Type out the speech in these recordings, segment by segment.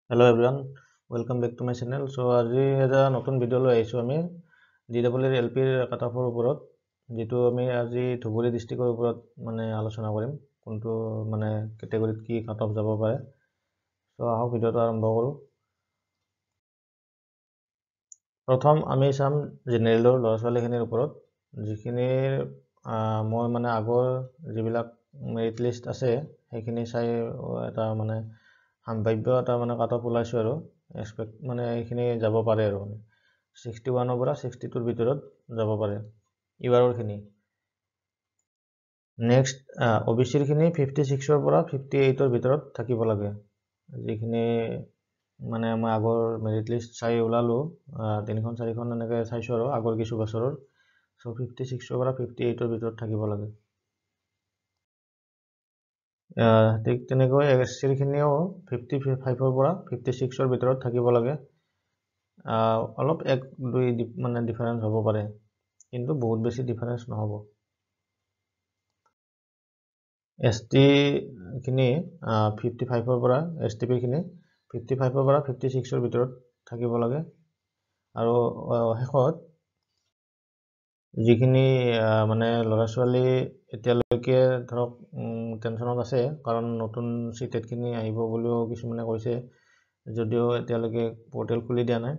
Hello everyone, welcome back to my channel. So আজি এটা নতুন ভিডিও লৈ আহিছো আমি DWR LP কাট অফৰ ওপৰত যেটো আমি আজি ধুবুৰী ডিস্ট্ৰিক্টৰ ওপৰত মানে আলোচনা কৰিম কোনটো মানে ক্যাটাগৰীত কি কাট অফ যাব পাৰে সো আহক ভিডিওটো আৰম্ভ কৰো প্ৰথম আমি চাম জেনেৰেলৰ লৰাছালীখিনিৰ ওপৰত যিখিনি মই মানে আগৰ যিবিলাক মেৰিট লিষ্ট আছে সেইখিনি চাই এটা মানে সম্ভাব্য এটা মানে কাট অফ ওলাইছো আৰু এক্সপেক্ট মানে এইখিনি যাব পাৰে আৰু 61 ৰ পৰা 62 ৰ ভিতৰত যাব পাৰে ইবাৰৰখিনি নেক্সট ওবিসিৰ খিনি 56 ৰ পৰা 58 ৰ ভিতৰত থাকিব লাগে যিখিনি মানে মই আগৰ মেৰিট লিষ্ট চাই ওলালো তিনিখন চাৰিখন এনেকৈ চাইছো আৰু আগৰ কিছু বছৰৰ সো 56 ৰ পৰা 58 ৰ ভিতৰত থাকিব লাগে ঠিক তেনেকৈ এসচিৰ খিনিও 55 ৰ পৰা 56 ৰ ভিতৰত থাকিব লাগে অলপ এক দুই মানে ডিফাৰেন্স হ'ব পাৰে কিন্তু বহুত বেছি ডিফাৰেন্স নহব এসটি খিনি 55 ৰ পৰা এসটিপি খিনি 55 ৰ পৰা 56 ৰ ভিতৰত থাকিব লাগে আৰু হেকত যিখিনি মানে লৰাছালী এতিয়ালৈকে ধৰক টেনচনত আছে কাৰণ নতুন সিটেট খিনি আহিব বুলিও কিছুমানে কৈছে যদিও এতিয়ালৈকে পোৰ্টেল খুলি দিয়া নাই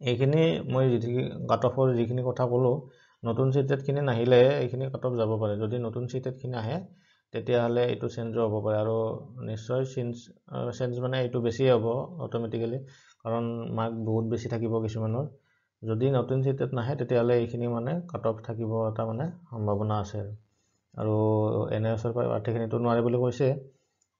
এইখিনি মই কাট অফৰ যিখিনি কথা ক'লো নতুন সিটেট খিনি নাহিলে এইখিনি কাট অফ যাব পাৰে যদি নতুন সিটেট খিনি আহে তেতিয়া হলে এটো চেঞ্জ হ'ব পাৰে আৰু নিশ্চয় চেঞ্জ মানে এটো বেছি হ'ব অটোমেটিক্যালি কাৰণ মাৰ্ক বহুত বেছি থাকিব কিছুমানৰ যদি নতুন সিটেট নাহে তেতিয়া হলে এইখিনি মানে কাট অফ থাকিব এটা মানে সম্ভাৱনা আছে আৰু এনএছৰ পাৰ্টিখিনিটো নোৱাৰে বুলি কৈছে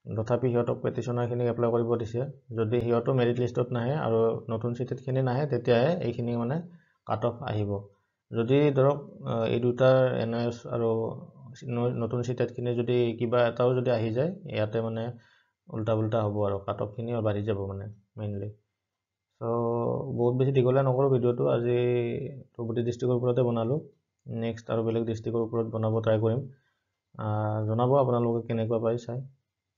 তথাপি হিয়তক পেটিশনাৰখিনি এপ্লাই কৰিব দিছে যদি হিয়তো মেৰিট লিষ্টত নাহে আৰু নতুন সিটেট খিনি নাহে তেতিয়া এইখিনি মানে কাট অফ আহিব যদি ধৰক এই দুটাৰ এনএছ আৰু নতুন সিটেট খিনি যদি কিবা এটাও যদি আহি যায় ইয়াতে মানে উল্টা উল্টা হ'ব আৰু কাট অফ খিনি বাঢ়ি যাব মানে মেইনলি সো বহুত বেছি দীঘলীয়া নকৰো ভিডিওটো আজি ধুবুৰী ডিস্ট্ৰিক্টৰ ওপৰতে বনালো নেক্সট আৰু বেলেগ ডিস্ট্ৰিক্টৰ ওপৰত বনাব ট্ৰাই কৰিম জনাব আপোনালোকে কেনেকুৱা পাই চাই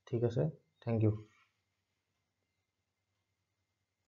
ঠিক আছে থ্যাংক ইউ